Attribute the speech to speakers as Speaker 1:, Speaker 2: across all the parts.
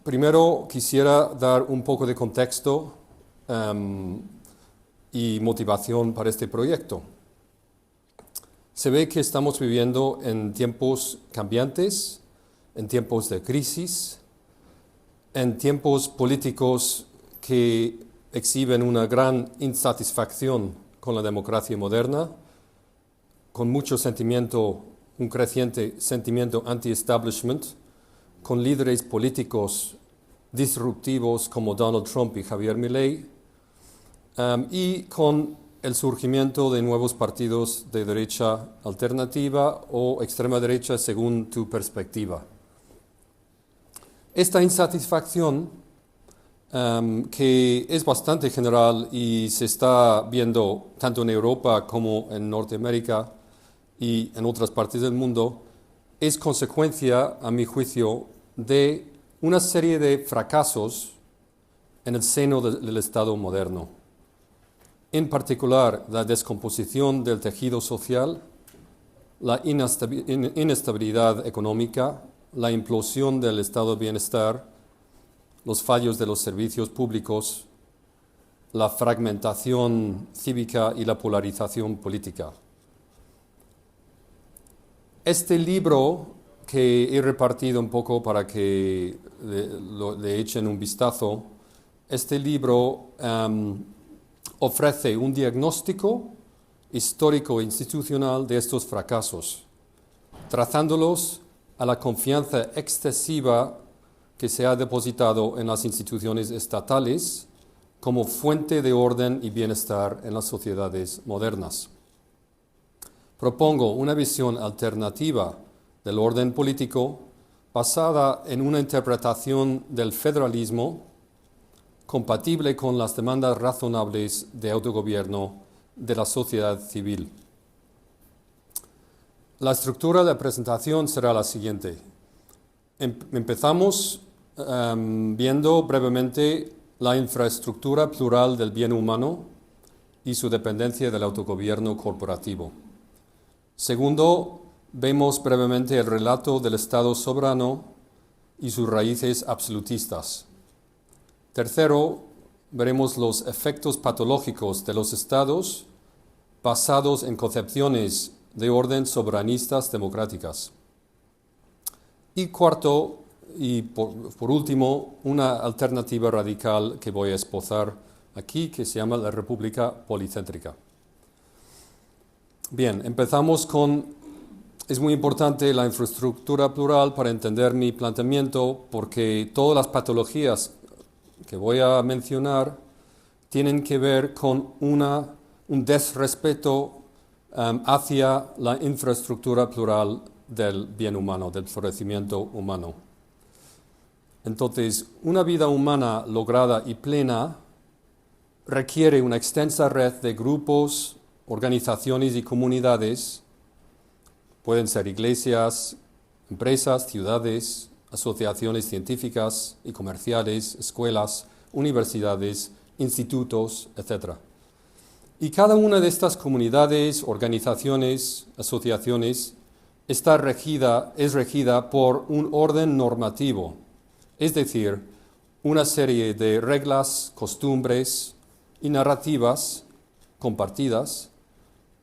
Speaker 1: Primero quisiera dar un poco de contexto y motivación para este proyecto. Se ve que estamos viviendo en tiempos cambiantes, en tiempos de crisis, en tiempos políticos que exhiben una gran insatisfacción con la democracia moderna, con mucho sentimiento, un creciente sentimiento anti-establishment, con líderes políticos disruptivos como Donald Trump y Javier Milei, y con el surgimiento de nuevos partidos de derecha alternativa o extrema derecha según tu perspectiva. Esta insatisfacción, que es bastante general y se está viendo tanto en Europa como en Norteamérica y en otras partes del mundo, es consecuencia, a mi juicio, de una serie de fracasos en el seno del Estado moderno. En particular, la descomposición del tejido social, la inestabilidad económica, la implosión del estado de bienestar, los fallos de los servicios públicos, la fragmentación cívica y la polarización política. Este libro que he repartido un poco para que le echen un vistazo, este libro ofrece un diagnóstico histórico e institucional de estos fracasos, trazándolos a la confianza excesiva que se ha depositado en las instituciones estatales como fuente de orden y bienestar en las sociedades modernas. Propongo una visión alternativa del orden político basada en una interpretación del federalismo compatible con las demandas razonables de autogobierno de la sociedad civil. La estructura de la presentación será la siguiente. Empezamos viendo brevemente la infraestructura plural del bien humano y su dependencia del autogobierno corporativo. Segundo, vemos brevemente el relato del Estado soberano y sus raíces absolutistas. Tercero, veremos los efectos patológicos de los estados basados en concepciones de orden soberanistas democráticas. Y cuarto, y por último, una alternativa radical que voy a esbozar aquí, que se llama la República Policéntrica. Bien, empezamos con, es muy importante la infraestructura plural para entender mi planteamiento, porque todas las patologías que voy a mencionar tienen que ver con un desrespeto hacia la infraestructura plural del bien humano, del florecimiento humano. Entonces, una vida humana lograda y plena requiere una extensa red de grupos, organizaciones y comunidades. Pueden ser iglesias, empresas, ciudades, asociaciones científicas y comerciales, escuelas, universidades, institutos, etc. Y cada una de estas comunidades, organizaciones, asociaciones, es regida por un orden normativo, es decir, una serie de reglas, costumbres y narrativas compartidas,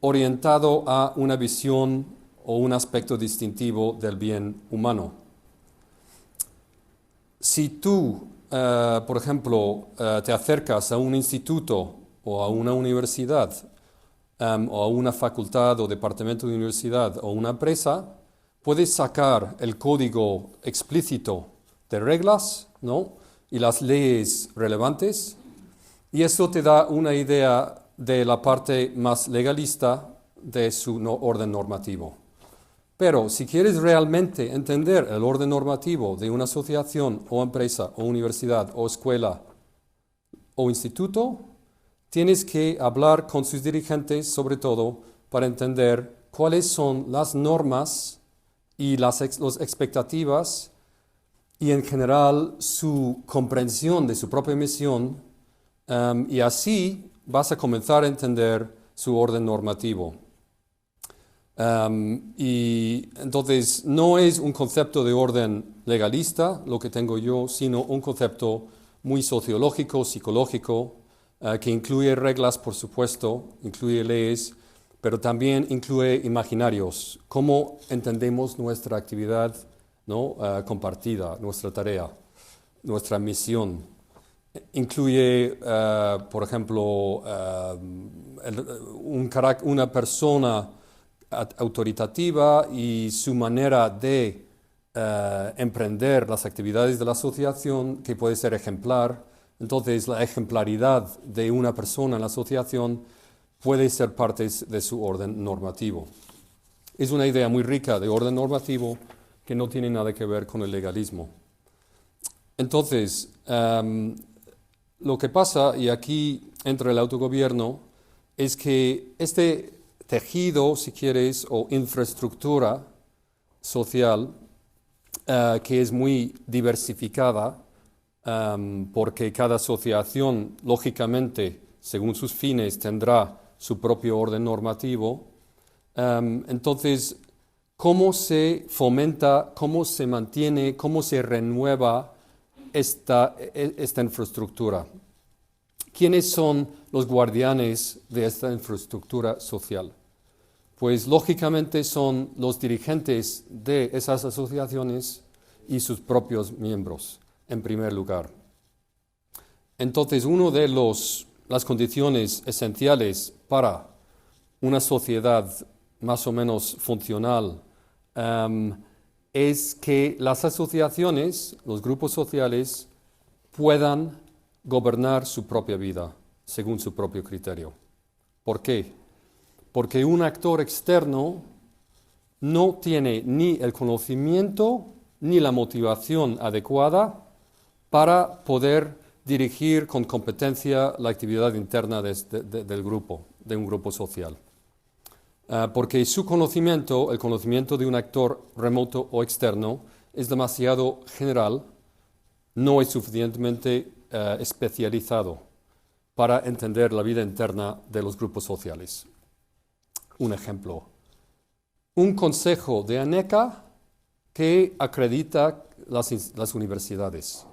Speaker 1: orientado a una visión o un aspecto distintivo del bien humano. Si tú, por ejemplo, te acercas a un instituto o a una universidad, o a una facultad o departamento de universidad o una empresa, puedes sacar el código explícito de reglas, ¿no?, y las leyes relevantes, y eso te da una idea de la parte más legalista de su orden normativo. Pero si quieres realmente entender el orden normativo de una asociación o empresa o universidad o escuela o instituto, tienes que hablar con sus dirigentes, sobre todo, para entender cuáles son las normas y las expectativas y, en general, su comprensión de su propia misión, y así vas a comenzar a entender su orden normativo. Y entonces no es un concepto de orden legalista lo que tengo yo, sino un concepto muy sociológico, psicológico, que incluye reglas, por supuesto, incluye leyes, pero también incluye imaginarios, cómo entendemos nuestra actividad, ¿no? Compartida, nuestra tarea, nuestra misión. Incluye, por ejemplo, una persona autoritativa y su manera de emprender las actividades de la asociación, que puede ser ejemplar. Entonces, la ejemplaridad de una persona en la asociación puede ser parte de su orden normativo. Es una idea muy rica de orden normativo que no tiene nada que ver con el legalismo. Entonces, lo que pasa, y aquí entra el autogobierno, es que este tejido, si quieres, o infraestructura social, que es muy diversificada, porque cada asociación, lógicamente, según sus fines, tendrá su propio orden normativo. Entonces, ¿cómo se fomenta, cómo se mantiene, cómo se renueva esta infraestructura? ¿Quiénes son los guardianes de esta infraestructura social? Pues lógicamente son los dirigentes de esas asociaciones y sus propios miembros, en primer lugar. Entonces, una de las condiciones esenciales para una sociedad más o menos funcional es que las asociaciones, los grupos sociales, puedan gobernar su propia vida según su propio criterio. ¿Por qué? Porque un actor externo no tiene ni el conocimiento ni la motivación adecuada para poder dirigir con competencia la actividad interna del grupo, de un grupo social. Porque su conocimiento, el conocimiento de un actor remoto o externo, es demasiado general, no es suficientemente especializado para entender la vida interna de los grupos sociales. Un ejemplo, un consejo de ANECA que acredita las universidades.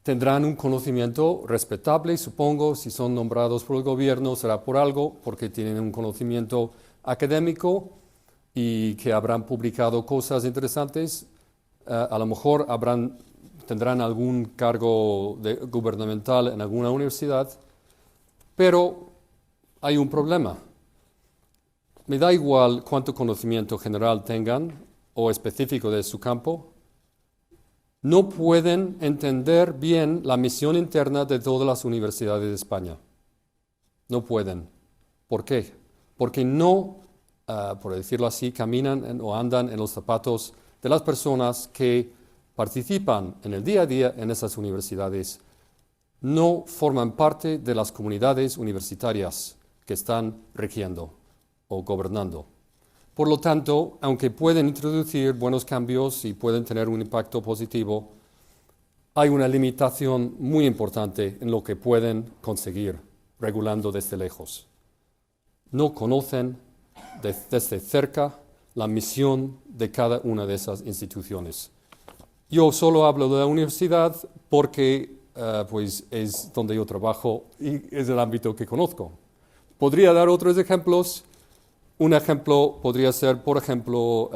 Speaker 1: Tendrán un conocimiento respetable, supongo, si son nombrados por el gobierno será por algo, porque tienen un conocimiento académico y que habrán publicado cosas interesantes. A lo mejor tendrán algún cargo gubernamental en alguna universidad, pero hay un problema. Me da igual cuánto conocimiento general tengan o específico de su campo, no pueden entender bien la misión interna de todas las universidades de España. No pueden. ¿Por qué? Porque no, por decirlo así, caminan o andan en los zapatos de las personas que participan en el día a día en esas universidades. No forman parte de las comunidades universitarias que están rigiendo o gobernando. Por lo tanto, aunque pueden introducir buenos cambios y pueden tener un impacto positivo, hay una limitación muy importante en lo que pueden conseguir regulando desde lejos. No conocen desde cerca la misión de cada una de esas instituciones. Yo solo hablo de la universidad porque pues es donde yo trabajo y es el ámbito que conozco. Podría dar otros ejemplos. Un ejemplo podría ser, por ejemplo,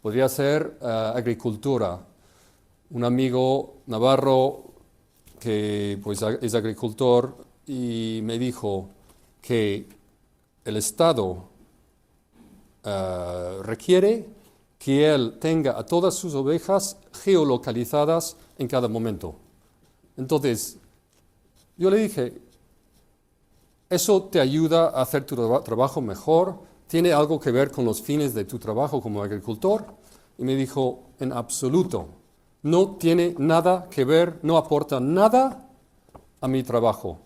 Speaker 1: podría ser agricultura. Un amigo navarro que pues, es agricultor y me dijo que el Estado requiere que él tenga a todas sus ovejas geolocalizadas en cada momento. Entonces, yo le dije, ¿eso te ayuda a hacer tu trabajo mejor? ¿Tiene algo que ver con los fines de tu trabajo como agricultor? Y me dijo, en absoluto. No tiene nada que ver, no aporta nada a mi trabajo.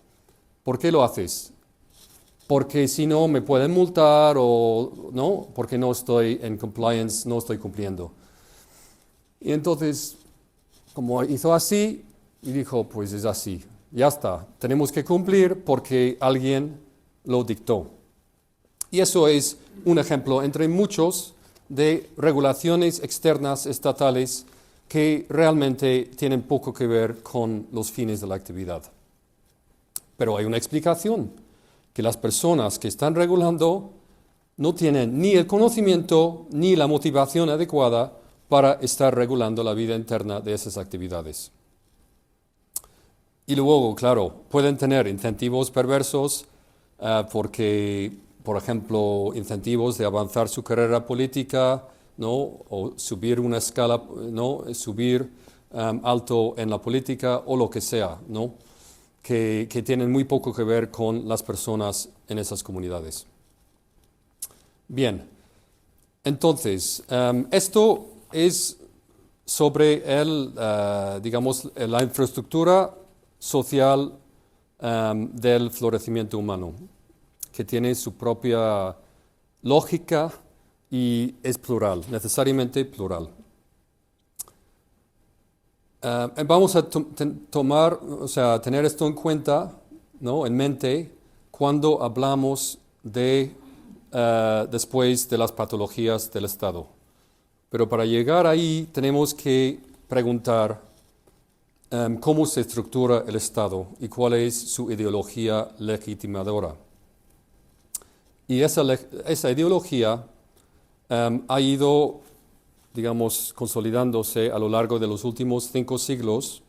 Speaker 1: ¿Por qué lo haces? Porque si no me pueden multar o no, porque no estoy en compliance, no estoy cumpliendo. Y entonces, como hizo así, y dijo, pues es así. Ya está, tenemos que cumplir porque alguien lo dictó. Y eso es un ejemplo entre muchos de regulaciones externas estatales que realmente tienen poco que ver con los fines de la actividad. Pero hay una explicación, que las personas que están regulando no tienen ni el conocimiento ni la motivación adecuada para estar regulando la vida interna de esas actividades. Y luego, claro, pueden tener incentivos perversos porque, por ejemplo, incentivos de avanzar su carrera política, ¿no? O subir una escala, ¿no? Subir alto en la política o lo que sea, ¿no? Que tienen muy poco que ver con las personas en esas comunidades. Bien, entonces, esto es sobre digamos, la infraestructura social del florecimiento humano, que tiene su propia lógica y es plural, necesariamente plural. Vamos a tener esto en cuenta, ¿no? En mente, cuando hablamos después de las patologías del Estado. Pero para llegar ahí tenemos que preguntar cómo se estructura el Estado y cuál es su ideología legitimadora. Y esa ideología ha ido, digamos, consolidándose a lo largo de los últimos 5 siglos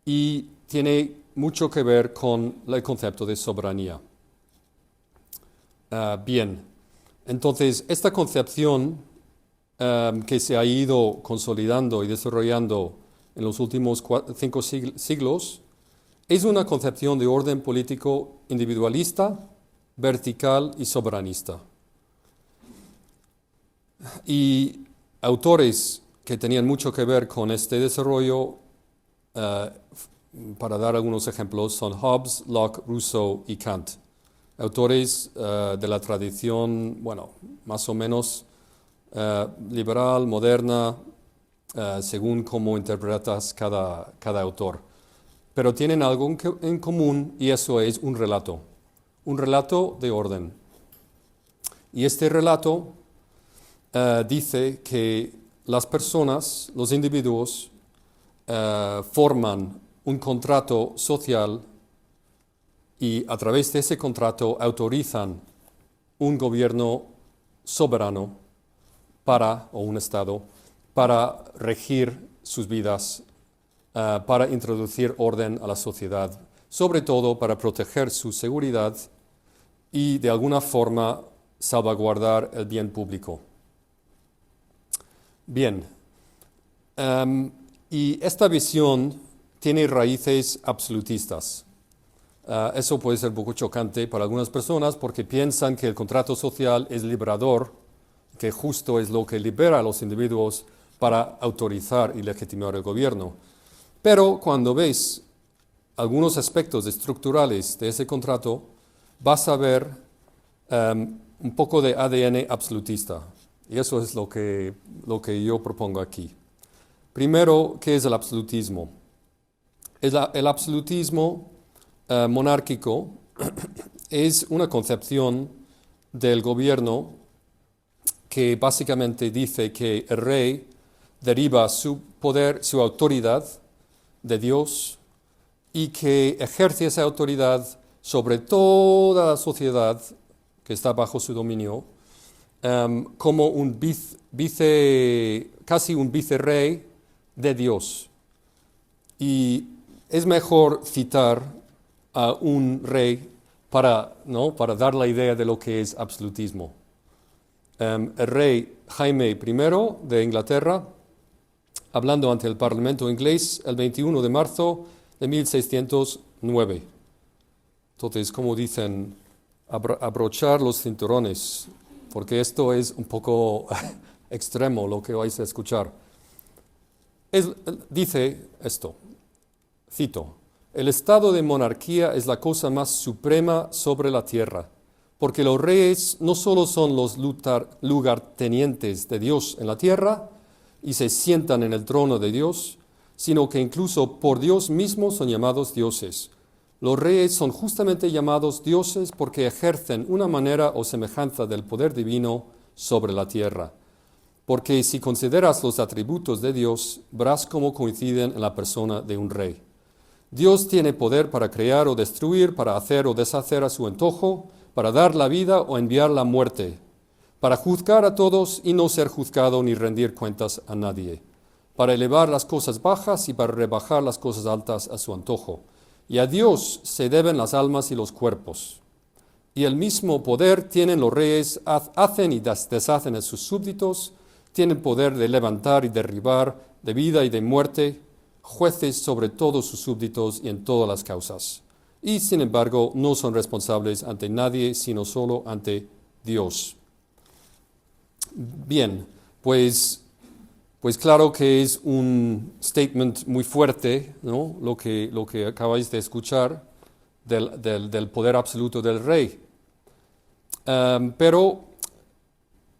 Speaker 1: y tiene mucho que ver con el concepto de soberanía. Bien, entonces esta concepción que se ha ido consolidando y desarrollando en los últimos 5 siglos es una concepción de orden político individualista, vertical y soberanista. Y autores que tenían mucho que ver con este desarrollo, para dar algunos ejemplos, son Hobbes, Locke, Rousseau y Kant. Autores de la tradición, bueno, más o menos liberal, moderna, según cómo interpretas cada autor. Pero tienen algo en común y eso es un relato de orden. Y este relato dice que las personas, los individuos, forman un contrato social y a través de ese contrato autorizan un gobierno soberano o un Estado para regir sus vidas, para introducir orden a la sociedad, sobre todo para proteger su seguridad y de alguna forma salvaguardar el bien público. Bien, y esta visión tiene raíces absolutistas. Eso puede ser un poco chocante para algunas personas porque piensan que el contrato social es liberador, que justo es lo que libera a los individuos para autorizar y legitimar el gobierno. Pero cuando ves algunos aspectos estructurales de ese contrato, vas a ver un poco de ADN absolutista. Y eso es lo que yo propongo aquí. Primero, ¿qué es el absolutismo? El absolutismo monárquico es una concepción del gobierno que básicamente dice que el rey deriva su poder, su autoridad de Dios y que ejerce esa autoridad sobre toda la sociedad que está bajo su dominio como un casi un vicerrey de Dios. Y es mejor citar a un rey para dar la idea de lo que es absolutismo. El rey Jaime I de Inglaterra, hablando ante el Parlamento inglés el 21 de marzo de 1609. Entonces, como dicen, abrochar los cinturones, porque esto es un poco extremo lo que vais a escuchar. Dice esto, cito: el estado de monarquía es la cosa más suprema sobre la tierra, porque los reyes no solo son los lugartenientes de Dios en la tierra y se sientan en el trono de Dios, sino que incluso por Dios mismo son llamados dioses, Los reyes son justamente llamados dioses porque ejercen una manera o semejanza del poder divino sobre la tierra. Porque si consideras los atributos de Dios, verás cómo coinciden en la persona de un rey. Dios tiene poder para crear o destruir, para hacer o deshacer a su antojo, para dar la vida o enviar la muerte, para juzgar a todos y no ser juzgado ni rendir cuentas a nadie, para elevar las cosas bajas y para rebajar las cosas altas a su antojo. Y a Dios se deben las almas y los cuerpos. Y el mismo poder tienen los reyes, hacen y deshacen a sus súbditos, tienen poder de levantar y derribar, de vida y de muerte, jueces sobre todos sus súbditos y en todas las causas. Y sin embargo no son responsables ante nadie, sino solo ante Dios. Bien, pues claro que es un statement muy fuerte, ¿no? Lo que acabáis de escuchar del poder absoluto del rey. Pero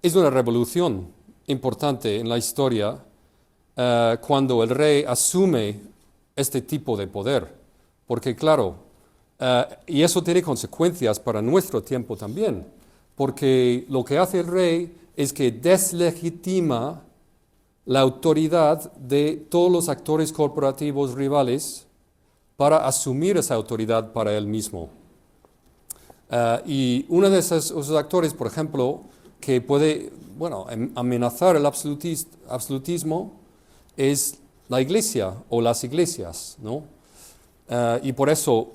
Speaker 1: es una revolución importante en la historia cuando el rey asume este tipo de poder. Porque claro, y eso tiene consecuencias para nuestro tiempo también, porque lo que hace el rey es que deslegitima la autoridad de todos los actores corporativos rivales para asumir esa autoridad para él mismo. Y uno de esos actores, por ejemplo, que puede amenazar el absolutismo es la iglesia o las iglesias, ¿no? Y por eso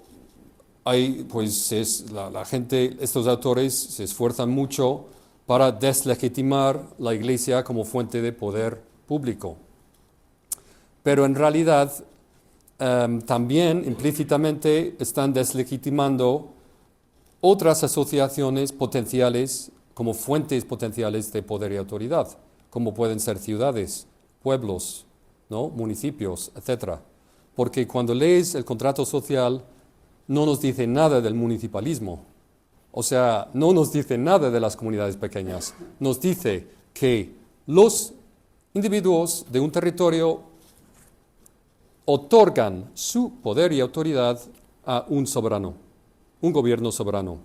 Speaker 1: la gente, estos autores se esfuerzan mucho para deslegitimar la iglesia como fuente de poder público. Pero en realidad también implícitamente están deslegitimando otras asociaciones potenciales como fuentes potenciales de poder y autoridad, como pueden ser ciudades, pueblos, ¿no? Municipios, etc. Porque cuando lees el contrato social no nos dice nada del municipalismo. O sea, no nos dice nada de las comunidades pequeñas. Nos dice que los individuos de un territorio otorgan su poder y autoridad a un soberano, un gobierno soberano.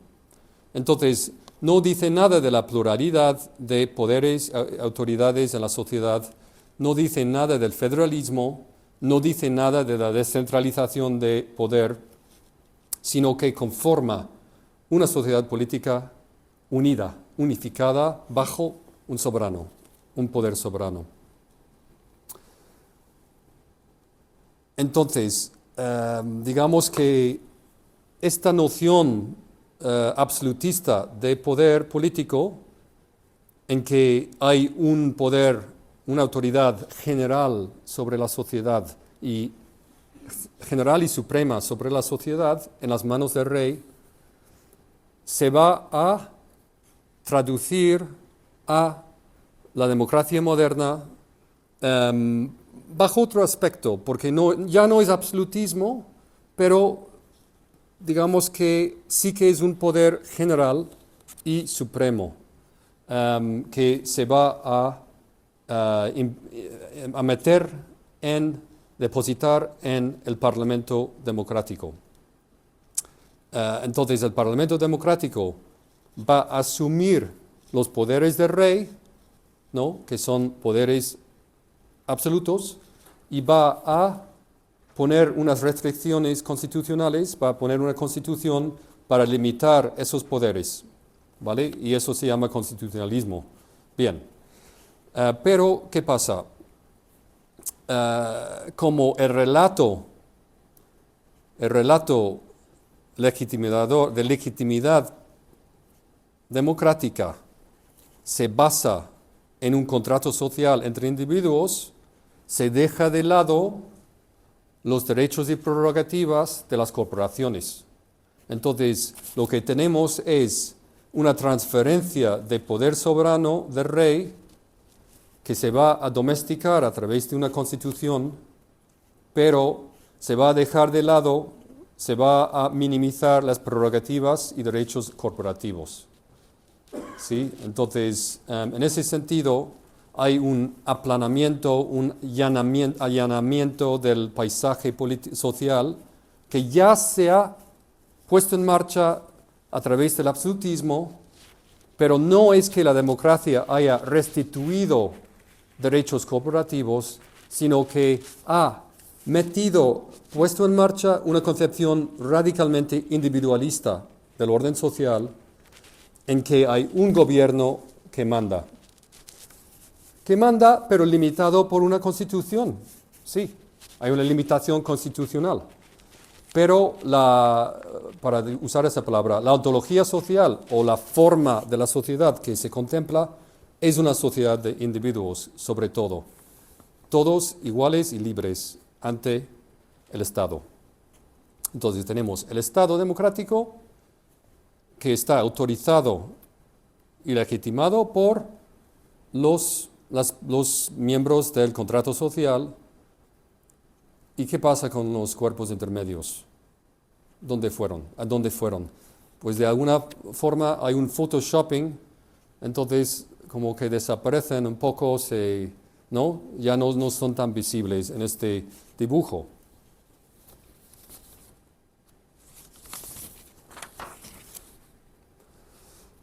Speaker 1: Entonces, no dice nada de la pluralidad de poderes, autoridades en la sociedad, no dice nada del federalismo, no dice nada de la descentralización de poder, sino que conforma una sociedad política unida, unificada, bajo un soberano, un poder soberano. Entonces, digamos que esta noción absolutista de poder político, en que hay un poder, una autoridad general sobre la sociedad y general y suprema sobre la sociedad en las manos del rey, se va a traducir a la democracia moderna bajo otro aspecto, porque ya no es absolutismo, pero digamos que sí que es un poder general y supremo que se va a meter depositar en el Parlamento democrático. Entonces el Parlamento democrático va a asumir los poderes del rey, ¿no? Que son poderes absolutos, y va a poner unas restricciones constitucionales, va a poner una constitución para limitar esos poderes, ¿vale? Y eso se llama constitucionalismo. Bien, pero ¿qué pasa? Como el relato de legitimidad democrática se basa en un contrato social entre individuos, se deja de lado los derechos y prerrogativas de las corporaciones. Entonces, lo que tenemos es una transferencia de poder soberano del rey que se va a domesticar a través de una constitución, pero se va a dejar de lado, se va a minimizar las prerrogativas y derechos corporativos. ¿Sí? Entonces, en ese sentido, hay un aplanamiento, un allanamiento del paisaje social que ya se ha puesto en marcha a través del absolutismo, pero no es que la democracia haya restituido derechos corporativos, sino que ha puesto en marcha una concepción radicalmente individualista del orden social, en que hay un gobierno que manda, pero limitado por una constitución. Sí, hay una limitación constitucional. Pero para usar esa palabra, la ontología social o la forma de la sociedad que se contempla es una sociedad de individuos, sobre todo. Todos iguales y libres ante el Estado. Entonces tenemos el Estado democrático que está autorizado y legitimado por los miembros del contrato social. ¿Y qué pasa con los cuerpos intermedios? ¿Dónde fueron? ¿A dónde fueron? Pues de alguna forma hay un photoshopping, entonces como que desaparecen un poco, ¿no? Ya no son tan visibles en este dibujo.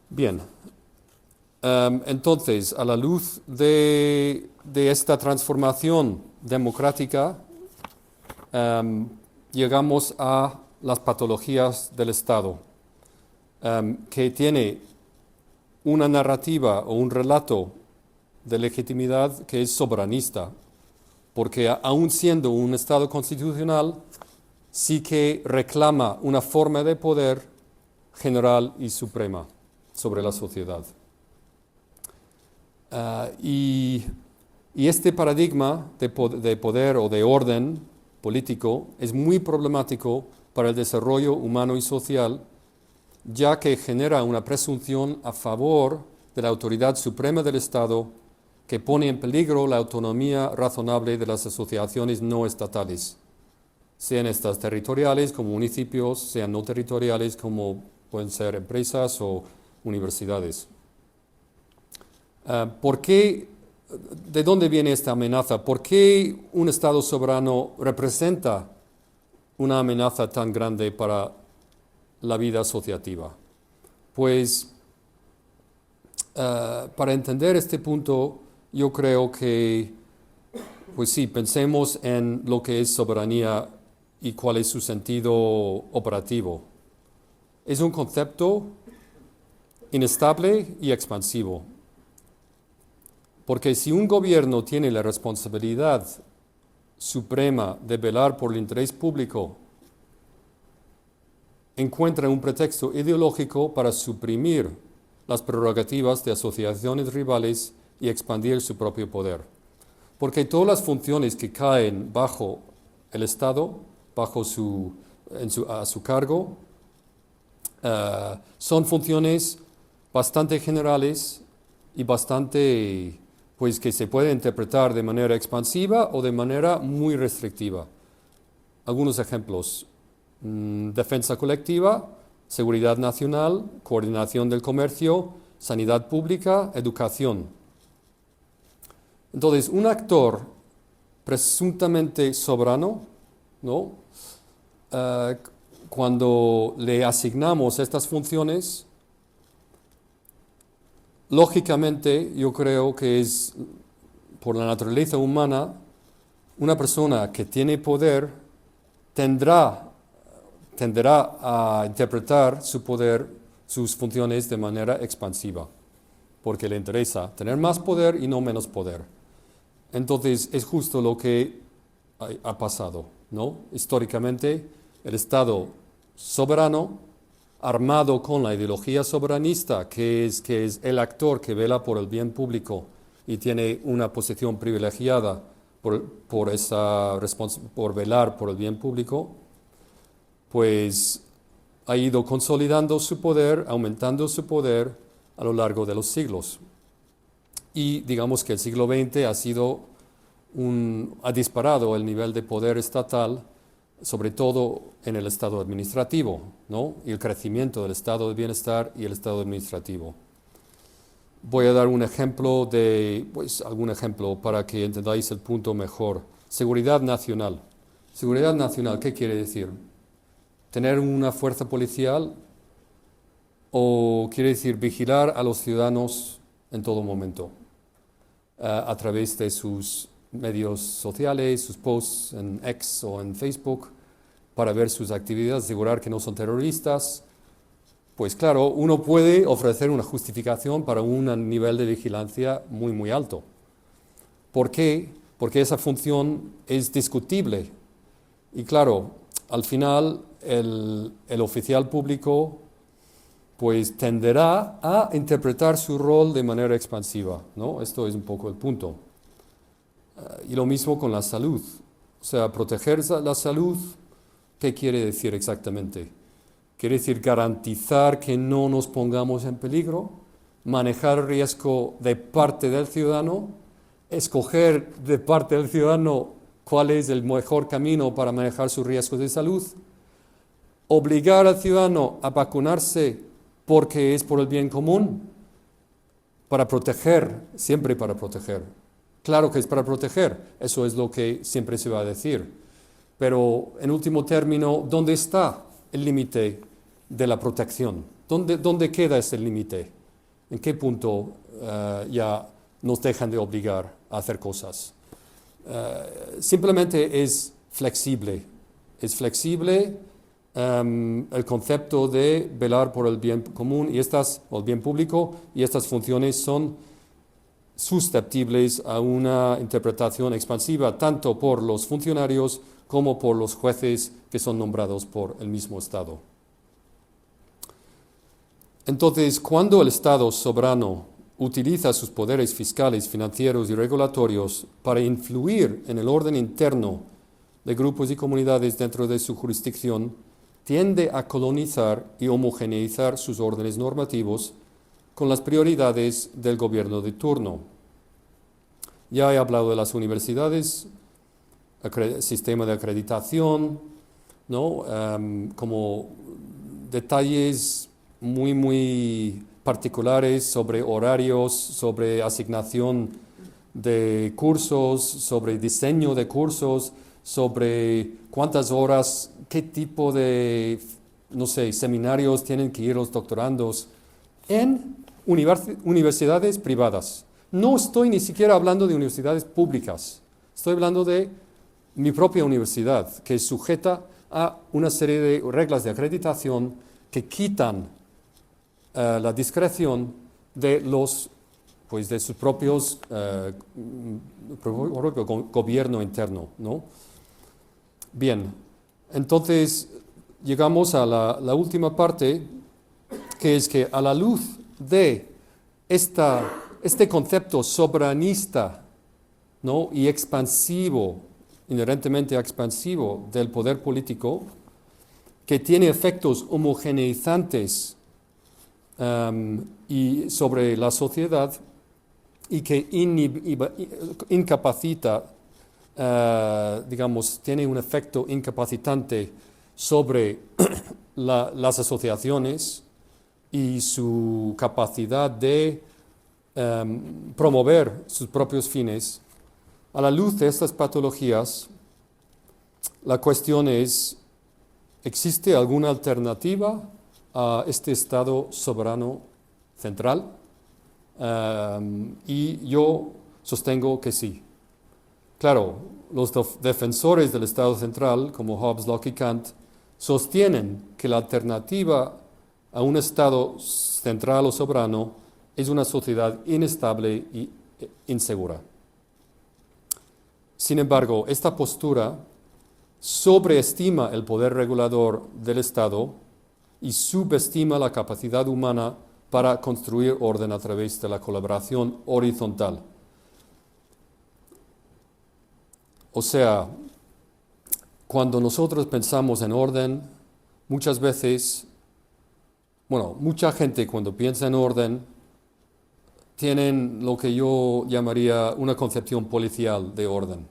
Speaker 1: Bien, entonces a la luz de esta transformación democrática, llegamos a las patologías del Estado, que tiene una narrativa o un relato de legitimidad que es soberanista, porque aun siendo un Estado constitucional, sí que reclama una forma de poder general y suprema sobre la sociedad. Y este paradigma de poder o de orden político es muy problemático para el desarrollo humano y social, ya que genera una presunción a favor de la autoridad suprema del Estado que pone en peligro la autonomía razonable de las asociaciones no estatales, sean estas territoriales como municipios, sean no territoriales como pueden ser empresas o universidades. ¿De dónde viene esta amenaza? ¿Por qué un Estado soberano representa una amenaza tan grande para la vida asociativa? Pues para entender este punto, yo creo que, pues sí, pensemos en lo que es soberanía y cuál es su sentido operativo. Es un concepto inestable y expansivo. Porque si un gobierno tiene la responsabilidad suprema de velar por el interés público, encuentra un pretexto ideológico para suprimir las prerrogativas de asociaciones rivales y expandir su propio poder. Porque todas las funciones que caen bajo el Estado, a su cargo, son funciones bastante generales y bastante, pues que se pueden interpretar de manera expansiva o de manera muy restrictiva. Algunos ejemplos: defensa colectiva, seguridad nacional, coordinación del comercio, sanidad pública, educación. Entonces, un actor presuntamente soberano, ¿no? Cuando le asignamos estas funciones, lógicamente yo creo que es, por la naturaleza humana, una persona que tiene poder tenderá a interpretar su poder, sus funciones de manera expansiva, porque le interesa tener más poder y no menos poder. Entonces es justo lo que ha pasado, ¿no? Históricamente, el Estado soberano, armado con la ideología soberanista, que es el actor que vela por el bien público y tiene una posición privilegiada por velar por el bien público, pues ha ido consolidando su poder, aumentando su poder a lo largo de los siglos. Y digamos que el siglo XX ha disparado el nivel de poder estatal, sobre todo en el estado administrativo, ¿no? Y el crecimiento del estado de bienestar y el estado administrativo. Voy a dar algún ejemplo para que entendáis el punto mejor. Seguridad nacional. Seguridad nacional, ¿qué quiere decir? tener una fuerza policial o quiere decir vigilar a los ciudadanos en todo momento a través de sus medios sociales, sus posts en X o en Facebook para ver sus actividades, asegurar que no son terroristas. Pues claro, uno puede ofrecer una justificación para un nivel de vigilancia muy, muy alto. ¿Por qué? Porque esa función es discutible. Y claro, al final el oficial público pues tenderá a interpretar su rol de manera expansiva, ¿no? Esto es un poco el punto. Y lo mismo con la salud. O sea, proteger la salud, ¿qué quiere decir exactamente? Quiere decir garantizar que no nos pongamos en peligro, manejar el riesgo de parte del ciudadano, escoger de parte del ciudadano cuál es el mejor camino para manejar sus riesgos de salud, obligar al ciudadano a vacunarse porque es por el bien común, para proteger, siempre para proteger. Claro que es para proteger, eso es lo que siempre se va a decir. Pero en último término, ¿dónde está el límite de la protección? ¿Dónde queda ese límite? ¿En qué punto ya nos dejan de obligar a hacer cosas? Simplemente es flexible. Es flexible el concepto de velar por el bien común o el bien público, y estas funciones son susceptibles a una interpretación expansiva tanto por los funcionarios como por los jueces que son nombrados por el mismo Estado. Entonces, cuando el Estado soberano utiliza sus poderes fiscales, financieros y regulatorios para influir en el orden interno de grupos y comunidades dentro de su jurisdicción, tiende a colonizar y homogeneizar sus órdenes normativos con las prioridades del gobierno de turno. Ya he hablado de las universidades, sistema de acreditación, ¿no? Como detalles muy, muy particulares sobre horarios, sobre asignación de cursos, sobre diseño de cursos, sobre cuántas horas, qué tipo de, seminarios tienen que ir los doctorandos en universidades privadas. No estoy ni siquiera hablando de universidades públicas, estoy hablando de mi propia universidad, que es sujeta a una serie de reglas de acreditación que quitan la discreción de sus propios propio gobierno interno, ¿no? Bien, entonces llegamos a la última parte, que es que a la luz de este concepto soberanista, ¿no? Y expansivo, inherentemente expansivo del poder político, que tiene efectos homogeneizantes y sobre la sociedad y que incapacita, tiene un efecto incapacitante sobre las asociaciones y su capacidad de promover sus propios fines. A la luz de estas patologías, la cuestión es, ¿existe alguna alternativa a este Estado soberano central? Y yo sostengo que sí. Claro, los defensores del Estado central, como Hobbes, Locke y Kant, sostienen que la alternativa a un Estado central o soberano es una sociedad inestable y insegura. Sin embargo, esta postura sobreestima el poder regulador del Estado y subestima la capacidad humana para construir orden a través de la colaboración horizontal. O sea, cuando nosotros pensamos en orden, muchas veces, mucha gente cuando piensa en orden, tienen lo que yo llamaría una concepción policial de orden.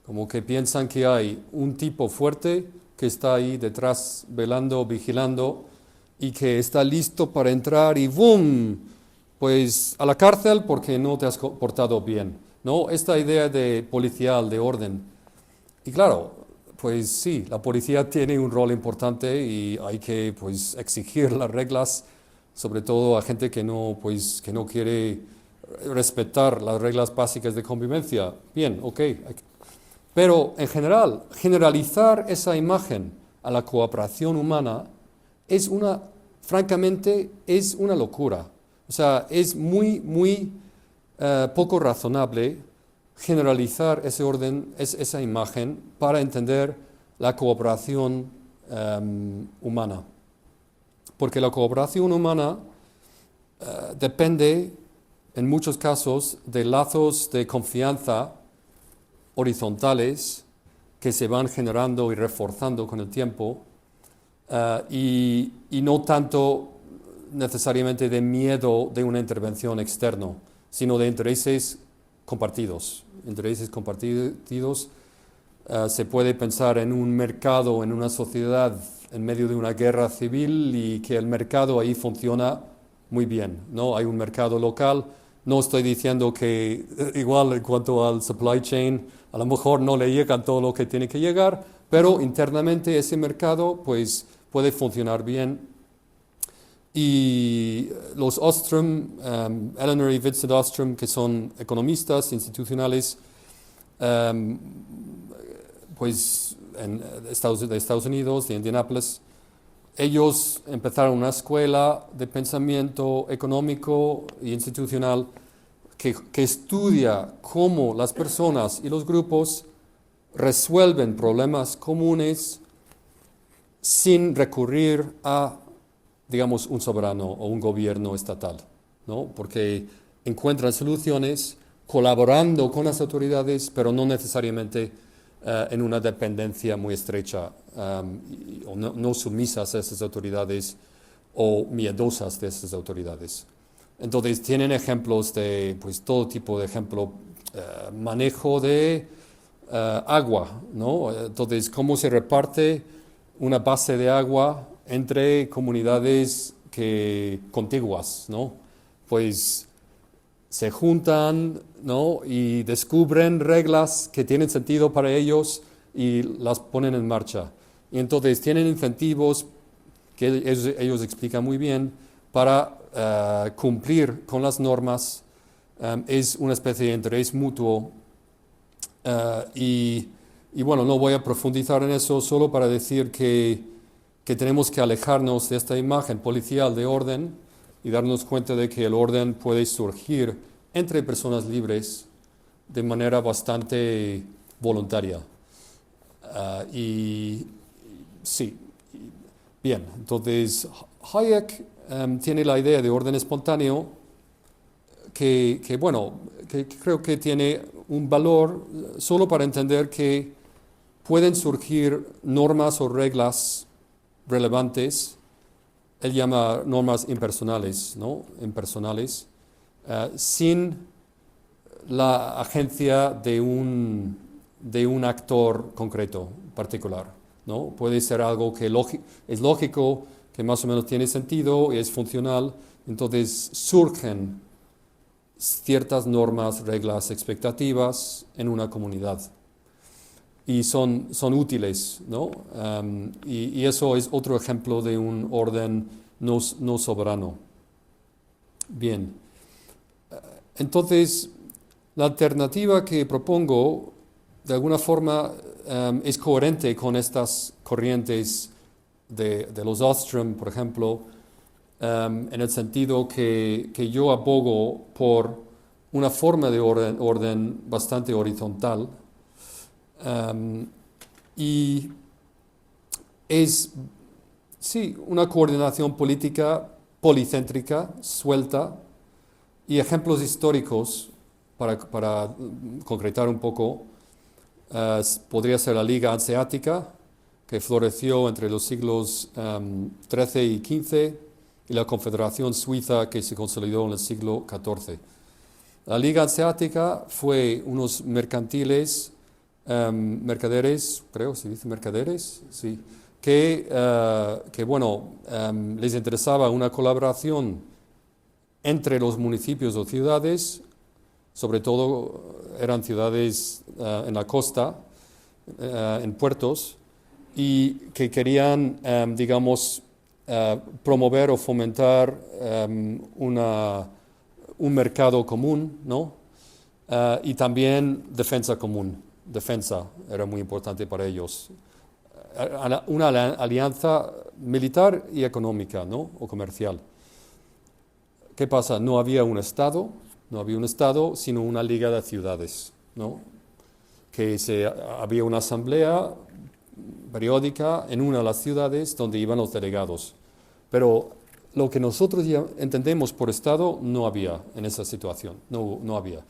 Speaker 1: Como que piensan que hay un tipo fuerte que está ahí detrás, velando, vigilando, y que está listo para entrar y ¡boom! Pues a la cárcel porque no te has portado bien, ¿no? Esta idea de policial, de orden. Y claro, pues sí, la policía tiene un rol importante y hay que pues exigir las reglas, sobre todo a gente que no, pues, que no quiere respetar las reglas básicas de convivencia. Bien, ok. Pero en general, generalizar esa imagen a la cooperación humana es francamente, es una locura. O sea, es muy poco razonable generalizar ese orden, esa imagen, para entender la cooperación humana. Porque la cooperación humana depende, en muchos casos, de lazos de confianza horizontales que se van generando y reforzando con el tiempo, y no tanto necesariamente de miedo de una intervención externa, sino de intereses compartidos. Intereses compartidos. Se puede pensar en un mercado, en una sociedad en medio de una guerra civil, y que el mercado ahí funciona muy bien, ¿no? Hay un mercado local. No estoy diciendo que igual en cuanto al supply chain, a lo mejor no le llegan todo lo que tiene que llegar, pero internamente ese mercado pues puede funcionar bien. Y los Ostrom, Eleanor y Vincent Ostrom, que son economistas institucionales, pues de Estados Unidos, de Indianápolis, ellos empezaron una escuela de pensamiento económico e institucional que estudia cómo las personas y los grupos resuelven problemas comunes sin recurrir a, digamos, un soberano o un gobierno estatal, ¿no? Porque encuentran soluciones colaborando con las autoridades, pero no necesariamente en una dependencia muy estrecha, o no sumisas a esas autoridades o miedosas de esas autoridades. Entonces tienen ejemplos de pues, todo tipo de ejemplo, manejo de agua, ¿no? Entonces, cómo se reparte una base de agua entre comunidades contiguas, ¿no? Pues se juntan, ¿no? Y descubren reglas que tienen sentido para ellos y las ponen en marcha. Y entonces tienen incentivos que ellos explican muy bien para cumplir con las normas. Es una especie de interés mutuo. Y bueno, no voy a profundizar en eso, solo para decir que tenemos que alejarnos de esta imagen policial de orden y darnos cuenta de que el orden puede surgir entre personas libres de manera bastante voluntaria. Y sí, bien, entonces Hayek tiene la idea de orden espontáneo que creo que tiene un valor solo para entender que pueden surgir normas o reglas relevantes. Él llama normas impersonales, ¿no? Impersonales, sin la agencia de un actor concreto, particular, ¿no? Puede ser algo que es lógico, que más o menos tiene sentido y es funcional. Entonces surgen ciertas normas, reglas, expectativas en una comunidad. Y son útiles, ¿no? Y eso es otro ejemplo de un orden no soberano. Bien. Entonces, la alternativa que propongo, de alguna forma, es coherente con estas corrientes de los Ostrom, por ejemplo, en el sentido que yo abogo por una forma de orden bastante horizontal, y es, sí, una coordinación política policéntrica, suelta, y ejemplos históricos para concretar un poco. Podría ser la Liga Hanseática, que floreció entre los siglos XIII y XV, y la Confederación Suiza, que se consolidó en el siglo XIV. La Liga Hanseática fue unos mercaderes, creo, se dice mercaderes, sí, que les interesaba una colaboración entre los municipios o ciudades, sobre todo eran ciudades en la costa, en puertos, y que querían, digamos, promover o fomentar un mercado común, ¿no? Y también defensa común. Defensa era muy importante para ellos. Una alianza militar y económica, ¿no? O comercial. ¿Qué pasa? No había un Estado, sino una liga de ciudades, ¿no? Había una asamblea periódica en una de las ciudades donde iban los delegados. Pero lo que nosotros ya entendemos por Estado no había en esa situación, no había.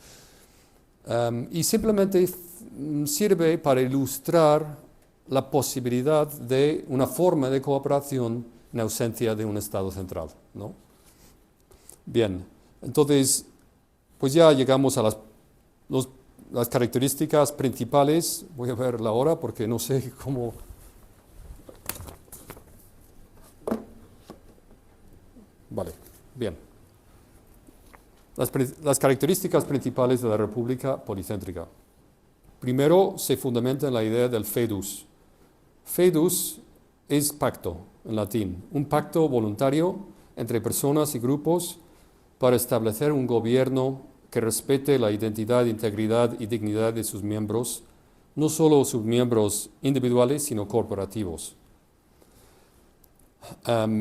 Speaker 1: Y simplemente sirve para ilustrar la posibilidad de una forma de cooperación en ausencia de un Estado central, ¿no? Bien, entonces, pues ya llegamos a las características principales. Voy a ver la hora porque no sé cómo. Vale, bien. Las características principales de la República Policéntrica. Primero, se fundamenta en la idea del fidus. Fidus es pacto, en latín, un pacto voluntario entre personas y grupos para establecer un gobierno que respete la identidad, integridad y dignidad de sus miembros, no solo sus miembros individuales, sino corporativos.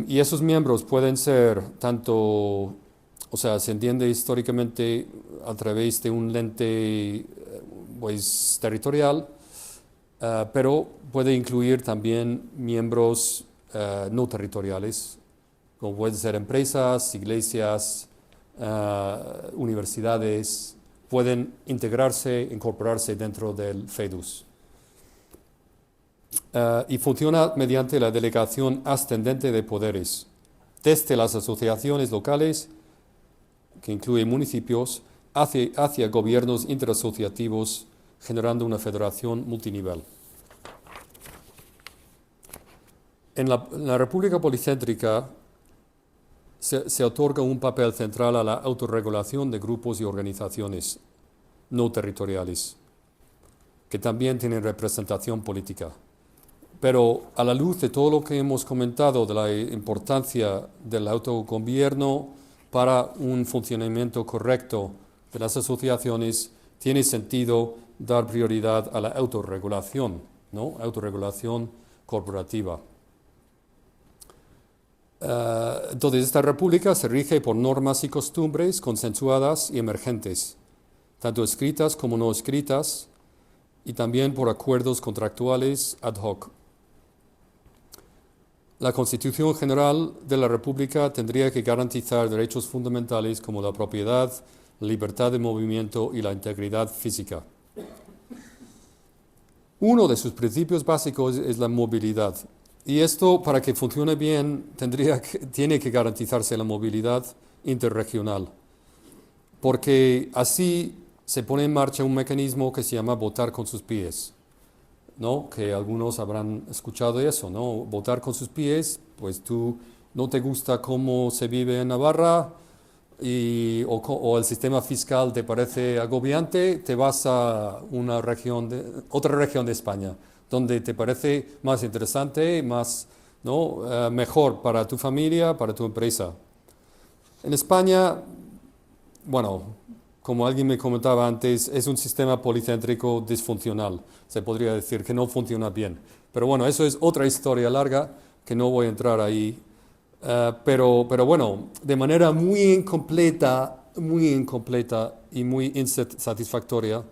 Speaker 1: Y esos miembros pueden ser tanto, o sea, se entiende históricamente a través de un lente pues, territorial, pero puede incluir también miembros no territoriales, como pueden ser empresas, iglesias, universidades, pueden incorporarse dentro del fidus. Y funciona mediante la delegación ascendente de poderes, desde las asociaciones locales, que incluyen municipios, hacia gobiernos interasociativos, generando una federación multinivel. En la República Policéntrica se otorga un papel central a la autorregulación de grupos y organizaciones no territoriales, que también tienen representación política. Pero a la luz de todo lo que hemos comentado de la importancia del autogobierno para un funcionamiento correcto de las asociaciones, tiene sentido dar prioridad a la autorregulación, ¿no? Autorregulación corporativa. Entonces, esta república se rige por normas y costumbres consensuadas y emergentes, tanto escritas como no escritas, y también por acuerdos contractuales ad hoc. La Constitución General de la República tendría que garantizar derechos fundamentales como la propiedad, la libertad de movimiento y la integridad física. Uno de sus principios básicos es la movilidad. Y esto, para que funcione bien, tiene que garantizarse la movilidad interregional, porque así se pone en marcha un mecanismo que se llama votar con sus pies, ¿no? Que algunos habrán escuchado eso, ¿no? Votar con sus pies, pues tú no te gusta cómo se vive en Navarra o el sistema fiscal te parece agobiante, te vas a otra región de España, donde te parece más interesante, más, ¿no? Mejor para tu familia, para tu empresa. En España, bueno, como alguien me comentaba antes, es un sistema policéntrico disfuncional. Se podría decir que no funciona bien. Pero bueno, eso es otra historia larga que no voy a entrar ahí. Pero bueno, de manera muy incompleta y muy insatisfactoria,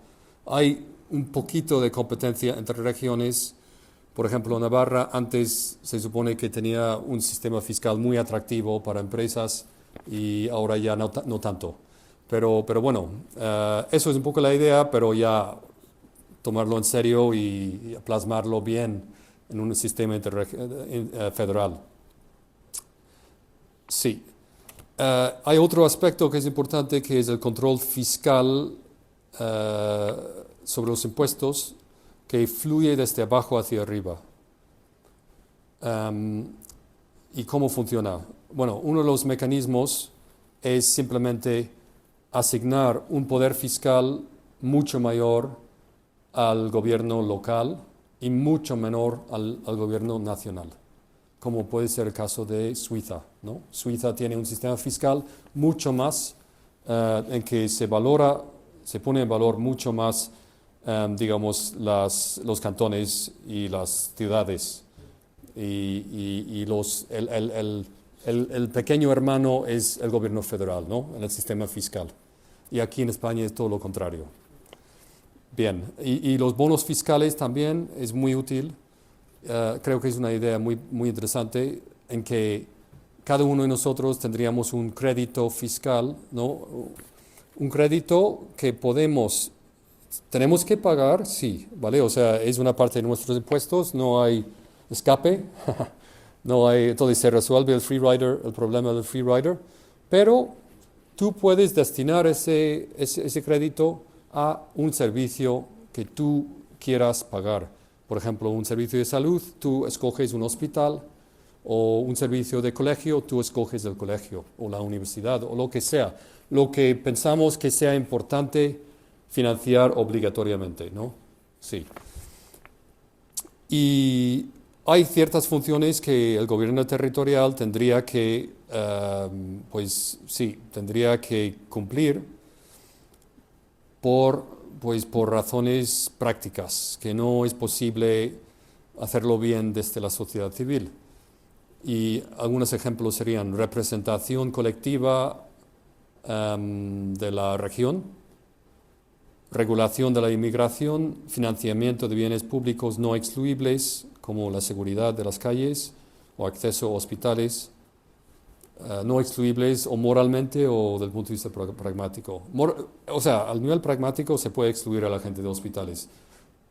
Speaker 1: hay un poquito de competencia entre regiones. Por ejemplo, Navarra antes se supone que tenía un sistema fiscal muy atractivo para empresas y ahora ya no tanto. Pero bueno, eso es un poco la idea, pero ya tomarlo en serio y plasmarlo bien en un sistema federal. Sí. Hay otro aspecto que es importante, que es el control fiscal sobre los impuestos, que fluye desde abajo hacia arriba. ¿Y cómo funciona? Bueno, uno de los mecanismos es simplemente asignar un poder fiscal mucho mayor al gobierno local, y mucho menor al gobierno nacional, como puede ser el caso de Suiza, ¿no? Suiza tiene un sistema fiscal mucho más en que se pone en valor mucho más, digamos, los cantones y las ciudades. Y el pequeño hermano es el gobierno federal, ¿no? En el sistema fiscal. Y aquí en España es todo lo contrario. Bien, y los bonos fiscales también es muy útil. Creo que es una idea muy, muy interesante en que cada uno de nosotros tendríamos un crédito fiscal, ¿no? Un crédito que tenemos que pagar, sí, ¿vale? O sea, es una parte de nuestros impuestos, no hay escape, entonces se resuelve el problema del free rider, pero tú puedes destinar ese crédito a un servicio que tú quieras pagar. Por ejemplo, un servicio de salud, tú escoges un hospital, o un servicio de colegio, tú escoges el colegio o la universidad o lo que sea, lo que pensamos que sea importante financiar obligatoriamente, ¿no? Sí. Y hay ciertas funciones que el gobierno territorial tendría que, tendría que cumplir por razones prácticas, que no es posible hacerlo bien desde la sociedad civil. Y algunos ejemplos serían representación colectiva de la región, regulación de la inmigración, financiamiento de bienes públicos no excluibles, como la seguridad de las calles o acceso a hospitales, no excluibles o moralmente o desde el punto de vista pragmático. O sea, al nivel pragmático se puede excluir a la gente de hospitales,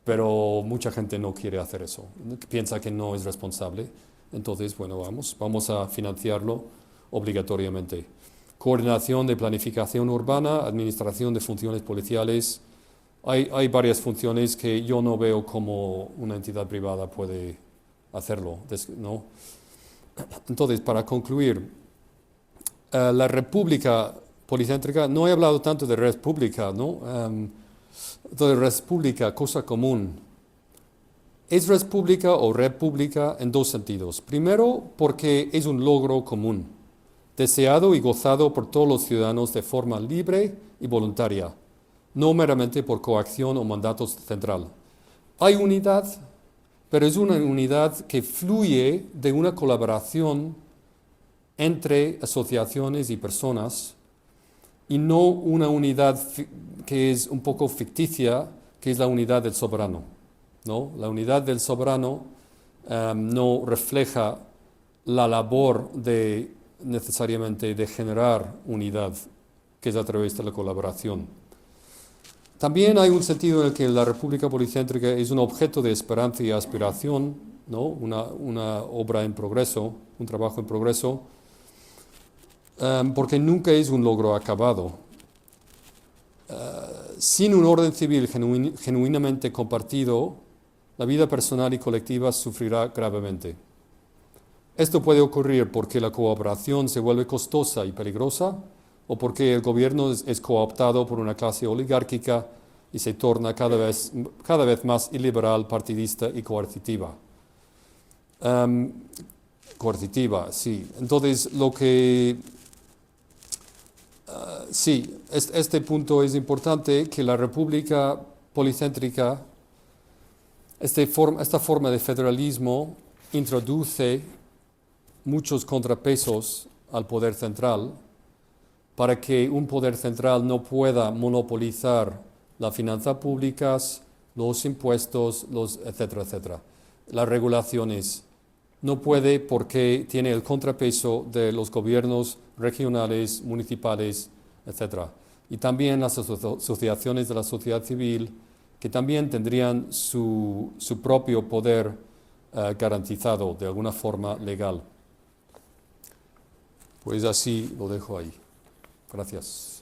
Speaker 1: pero mucha gente no quiere hacer eso, piensa que no es responsable. Entonces, bueno, vamos a financiarlo obligatoriamente. Coordinación de planificación urbana, administración de funciones policiales. Hay varias funciones que yo no veo como una entidad privada puede hacerlo, ¿no? Entonces, para concluir, la república policéntrica, no he hablado tanto de res pública, ¿no? Entonces, res pública, cosa común. Es res pública o república en dos sentidos. Primero, porque es un logro común, deseado y gozado por todos los ciudadanos de forma libre y voluntaria, no meramente por coacción o mandato central. Hay unidad, pero es una unidad que fluye de una colaboración entre asociaciones y personas y no una unidad que es un poco ficticia, que es la unidad del soberano. ¿No? La unidad del soberano no refleja la labor necesariamente de generar unidad, que es a través de la colaboración. También hay un sentido en el que la República Policéntrica es un objeto de esperanza y aspiración, ¿no? Una obra en progreso, un trabajo en progreso, porque nunca es un logro acabado. Sin un orden civil genuinamente compartido, la vida personal y colectiva sufrirá gravemente. Esto puede ocurrir porque la cooperación se vuelve costosa y peligrosa, o porque el gobierno es cooptado por una clase oligárquica y se torna cada vez más iliberal, partidista y coercitiva. Coercitiva, sí. Entonces, este punto es importante, que la República Policéntrica, esta forma de federalismo introduce muchos contrapesos al poder central para que un poder central no pueda monopolizar las finanzas públicas, los impuestos, etcétera, etcétera. Las regulaciones. No puede porque tiene el contrapeso de los gobiernos regionales, municipales, etcétera. Y también las asociaciones de la sociedad civil, que también tendrían su propio poder garantizado de alguna forma legal. Pues así lo dejo ahí. Gracias.